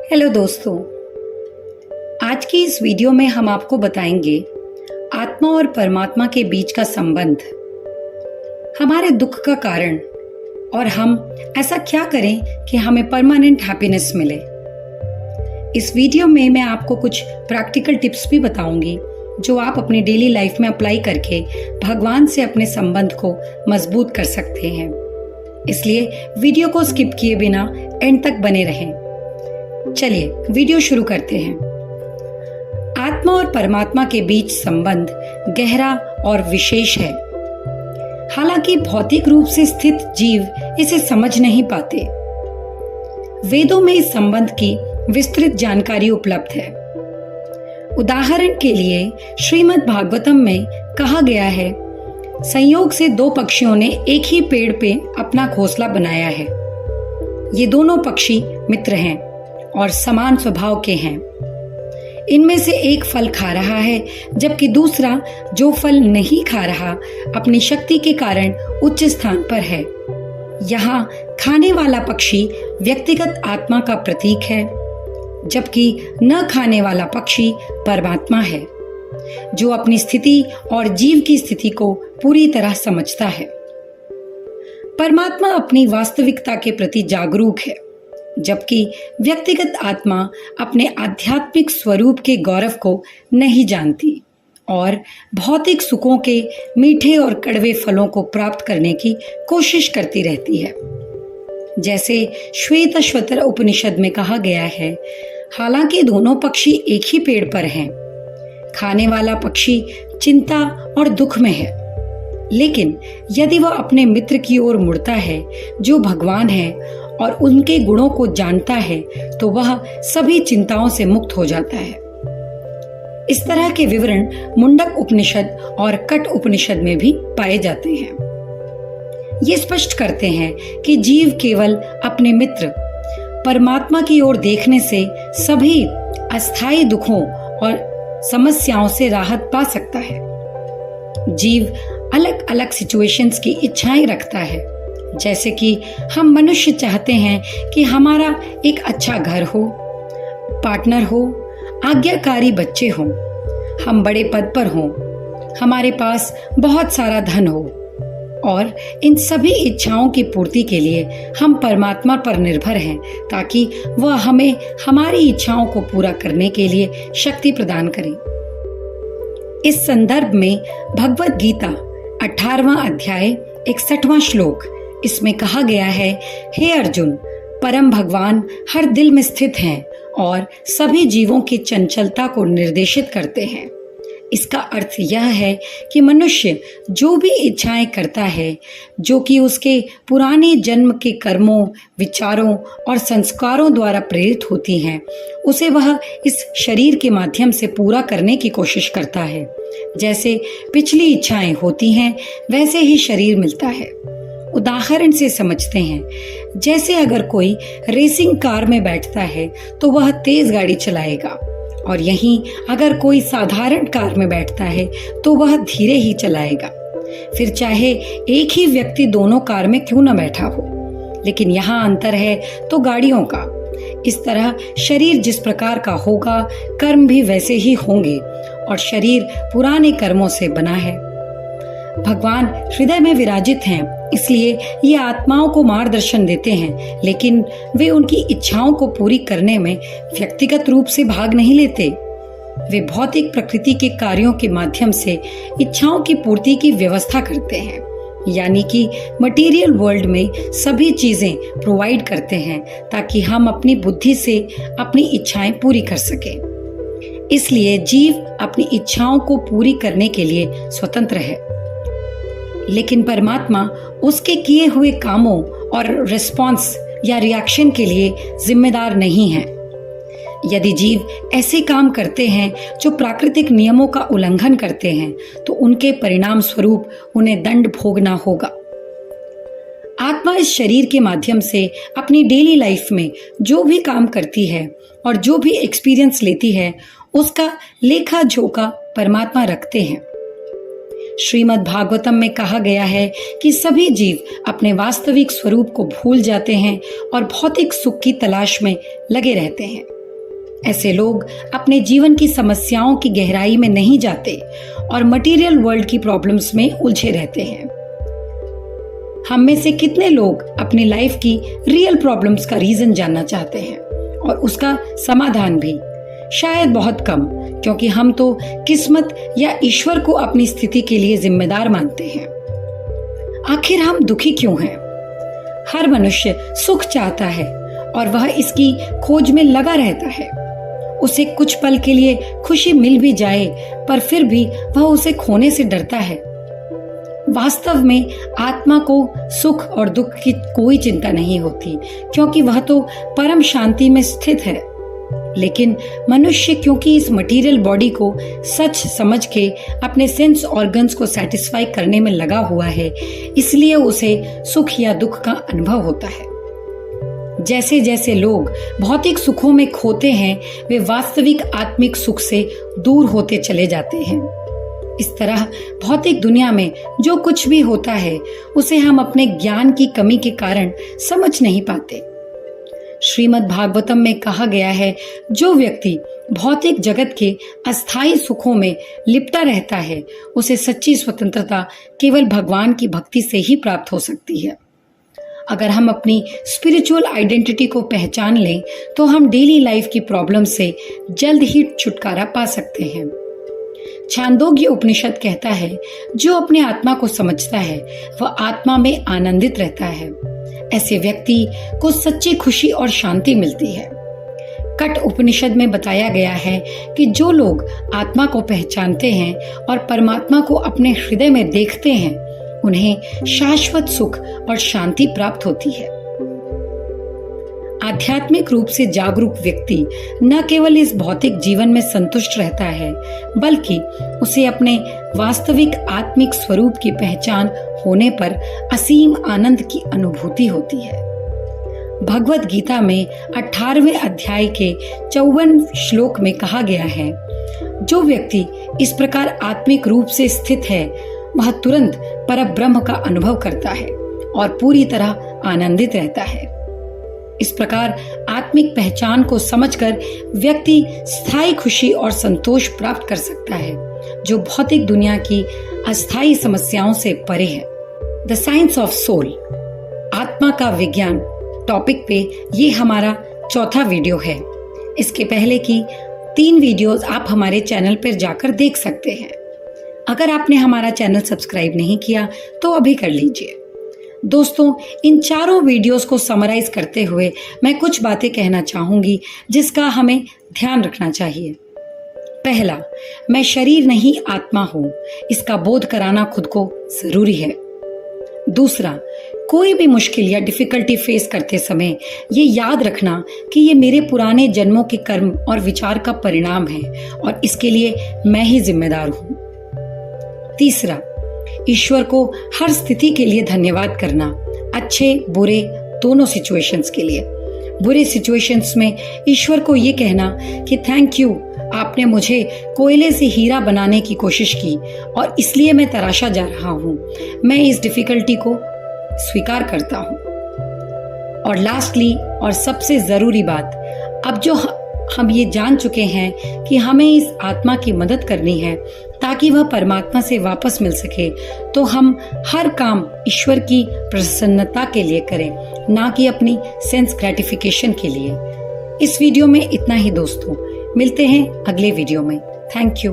Hello दोस्तों, आज की इस वीडियो में हम आपको बताएंगे आत्मा और परमात्मा के बीच का संबंध, हमारे दुख का कारण और हम ऐसा क्या करें कि हमें परमानेंट हैप्पीनेस मिले। इस वीडियो में मैं आपको कुछ प्रैक्टिकल टिप्स भी बताऊंगी जो आप अपनी डेली लाइफ में अप्लाई करके भगवान से अपने संबंध को मजबूत कर सकते हैं। इसलिए वीडियो को स्किप किए बिना एंड तक बने रहें। चलिए वीडियो शुरू करते हैं। आत्मा और परमात्मा के बीच संबंध गहरा और विशेष है। हालांकि भौतिक रूप से स्थित जीव इसे समझ नहीं पाते। वेदों में इस संबंध की विस्तृत जानकारी उपलब्ध है। उदाहरण के लिए श्रीमद् भागवतम में कहा गया है, संयोग से दो पक्षियों ने एक ही पेड़ पे अपना घोंसला बनाया है। ये दोनों पक्षी मित्र हैं और समान स्वभाव के हैं। इनमें से एक फल खा रहा है जबकि दूसरा जो फल नहीं खा रहा अपनी शक्ति के कारण उच्च स्थान पर है। यहाँ खाने वाला पक्षी व्यक्तिगत आत्मा का प्रतीक है, जबकि न खाने वाला पक्षी परमात्मा है जो अपनी स्थिति और जीव की स्थिति को पूरी तरह समझता है। परमात्मा अपनी वास्तविकता के प्रति जागरूक है, जबकि व्यक्तिगत आत्मा अपने आध्यात्मिक स्वरूप के गौरव को नहीं जानती और भौतिक सुखों के मीठे और कड़वे फलों को प्राप्त करने की कोशिश करती रहती है। जैसे श्वेतश्वतर उपनिषद में कहा गया है, हालांकि दोनों पक्षी एक ही पेड़ पर हैं, खाने वाला पक्षी चिंता और दुख में है, लेकिन यदि वह अपने मित्र की ओर मुड़ता है जो भगवान है और उनके गुणों को जानता है तो वह सभी चिंताओं से मुक्त हो जाता है। इस तरह के विवरण मुंडक उपनिषद और कट उपनिषद में भी पाए जाते हैं। ये स्पष्ट करते हैं कि जीव केवल अपने मित्र परमात्मा की ओर देखने से सभी अस्थायी दुखों और समस्याओं से राहत पा सकता है। जीव अलग अलग सिचुएशंस की इच्छाएं रखता है। जैसे कि हम मनुष्य चाहते हैं कि हमारा एक अच्छा घर हो, पार्टनर हो, आज्ञाकारी बच्चे हों, हम बड़े पद पर हों, हमारे पास बहुत सारा धन हो, और इन सभी इच्छाओं की पूर्ति के लिए हम परमात्मा पर निर्भर हैं ताकि वह हमें हमारी इच्छाओं को पूरा करने के लिए शक्ति प्रदान करे। इस संदर्भ में भगवद गीता 18वां अध्याय 61वां श्लोक, इसमें कहा गया है, हे अर्जुन, परम भगवान हर दिल में स्थित हैं और सभी जीवों की चंचलता को निर्देशित करते हैं। इसका अर्थ यह है कि मनुष्य जो भी इच्छाएं करता है, जो कि उसके पुराने जन्म के कर्मों, विचारों और संस्कारों द्वारा प्रेरित होती हैं, उसे वह इस शरीर के माध्यम से पूरा करने की कोशिश करता है। जैसे पिछली इच्छाएं होती हैं वैसे ही शरीर मिलता है। उदाहरण से समझते हैं, जैसे अगर कोई रेसिंग कार में बैठता है तो वह तेज गाड़ी चलाएगा, और यहीं अगर कोई साधारण कार में बैठता है तो वह धीरे ही चलाएगा। फिर चाहे एक ही व्यक्ति दोनों कार में क्यों न बैठा हो, लेकिन यहाँ अंतर है तो गाड़ियों का। इस तरह शरीर जिस प्रकार का होगा, कर्म भी वैसे ही होंगे, और शरीर पुराने कर्मों से बना है। भगवान हृदय में विराजित हैं, इसलिए ये आत्माओं को मार्गदर्शन देते हैं, लेकिन वे उनकी इच्छाओं को पूरी करने में व्यक्तिगत रूप से भाग नहीं लेते। वे भौतिक प्रकृति के कार्यों के माध्यम से इच्छाओं की पूर्ति की व्यवस्था करते हैं, यानी कि मटेरियल वर्ल्ड में सभी चीजें प्रोवाइड करते हैं ताकि हम अपनी बुद्धि से अपनी इच्छाएं पूरी कर सकें। इसलिए जीव अपनी इच्छाओं को पूरी करने के लिए स्वतंत्र है, लेकिन परमात्मा उसके किए हुए कामों और रिस्पॉन्स या रिएक्शन के लिए जिम्मेदार नहीं है। यदि जीव ऐसे काम करते हैं जो प्राकृतिक नियमों का उल्लंघन करते हैं तो उनके परिणाम स्वरूप उन्हें दंड भोगना होगा। आत्मा इस शरीर के माध्यम से अपनी डेली लाइफ में जो भी काम करती है और जो भी एक्सपीरियंस लेती है, उसका लेखा जोखा परमात्मा रखते हैं। श्रीमद् भागवतम में कहा गया है कि सभी जीव अपने वास्तविक स्वरूप को भूल जाते हैं और भौतिक सुख की तलाश में लगे रहते हैं। ऐसे लोग अपने जीवन की समस्याओं की गहराई में नहीं जाते और मटेरियल वर्ल्ड की प्रॉब्लम्स में उलझे रहते हैं। हम में से कितने लोग अपनी लाइफ की रियल प्रॉब्लम्स का रीजन जानना चाहते हैं और उसका समाधान भी? शायद बहुत कम, क्योंकि हम तो किस्मत या ईश्वर को अपनी स्थिति के लिए जिम्मेदार मानते हैं। आखिर हम दुखी क्यों हैं? हर मनुष्य सुख चाहता है और वह इसकी खोज में लगा रहता है। उसे कुछ पल के लिए खुशी मिल भी जाए, पर फिर भी वह उसे खोने से डरता है। वास्तव में आत्मा को सुख और दुख की कोई चिंता नहीं होती, क्योंकि वह तो परम शांति में स्थित है। लेकिन मनुष्य क्योंकि इस मटेरियल बॉडी को सच समझ के अपने सेंस ऑर्गन्स को सेटिस्फाई करने में लगा हुआ है, इसलिए उसे सुख या दुख का अनुभव होता है। जैसे जैसे लोग भौतिक सुखों में खोते हैं, वे वास्तविक आत्मिक सुख से दूर होते चले जाते हैं। इस तरह भौतिक दुनिया में जो कुछ भी होता है, उसे हम अपने ज्ञान की कमी के कारण समझ नहीं पाते। श्रीमद् भागवतम में कहा गया है, जो व्यक्ति भौतिक जगत के अस्थायी सुखों में लिपटा रहता है, उसे सच्ची स्वतंत्रता केवल भगवान की भक्ति से ही प्राप्त हो सकती है। अगर हम अपनी स्पिरिचुअल आइडेंटिटी को पहचान लें, तो हम डेली लाइफ की प्रॉब्लम से जल्द ही छुटकारा पा सकते हैं। छांदोग्य उपनिषद कहता है, जो अपने आत्मा को समझता है वह आत्मा में आनंदित रहता है। ऐसे व्यक्ति को सच्ची खुशी और शांति मिलती है। कट उपनिषद में बताया गया है कि जो लोग आत्मा को पहचानते हैं और परमात्मा को अपने हृदय में देखते हैं, उन्हें शाश्वत सुख और शांति प्राप्त होती है। आध्यात्मिक रूप से जागरूक व्यक्ति न केवल इस भौतिक जीवन में संतुष्ट रहता है, बल्कि उसे अपने वास्तविक आत्मिक स्वरूप की पहचान होने पर असीम आनंद की अनुभूति होती है। भगवत गीता में 18वें अध्याय के 54 श्लोक में कहा गया है, जो व्यक्ति इस प्रकार आत्मिक रूप से स्थित है, वह तुरंत परब्रह्म का अनुभव करता है और पूरी तरह आनंदित रहता है। इस प्रकार आत्मिक पहचान को समझकर व्यक्ति स्थायी खुशी और संतोष प्राप्त कर सकता है, जो भौतिक दुनिया की अस्थायी समस्याओं से परे है। द साइंस ऑफ सोल, आत्मा का विज्ञान टॉपिक पे ये हमारा चौथा वीडियो है। इसके पहले की 3 वीडियोस आप हमारे चैनल पर जाकर देख सकते हैं। अगर आपने हमारा चैनल सब्सक्राइब नहीं किया तो अभी कर लीजिए। दोस्तों, इन चारों वीडियोस को समराइज करते हुए मैं कुछ बातें कहना चाहूंगी जिसका हमें ध्यान रखना चाहिए। पहला, मैं शरीर नहीं आत्मा हूं, इसका बोध कराना खुद को जरूरी है। दूसरा, कोई भी मुश्किल या डिफिकल्टी फेस करते समय ये याद रखना कि ये मेरे पुराने जन्मों के कर्म और विचार का परिणाम है और इसके लिए मैं ही जिम्मेदार हूं। तीसरा, ईश्वर को हर स्थिति के लिए धन्यवाद करना, अच्छे बुरे दोनों सिचुएशंस के लिए। बुरे सिचुएशंस में ईश्वर को ये कहना कि थैंक यू, आपने मुझे कोयले से हीरा बनाने की कोशिश की और इसलिए मैं तराशा जा रहा हूँ। मैं इस डिफिकल्टी को स्वीकार करता हूँ। और लास्टली और सबसे जरूरी बात, अब जो हम ये जान चुके हैं कि हमें इस आत्मा की मदद करनी है ताकि वह परमात्मा से वापस मिल सके, तो हम हर काम ईश्वर की प्रसन्नता के लिए करें, ना कि अपनी सेंस ग्रेटिफिकेशन के लिए। इस वीडियो में इतना ही दोस्तों, मिलते हैं अगले वीडियो में। Thank you.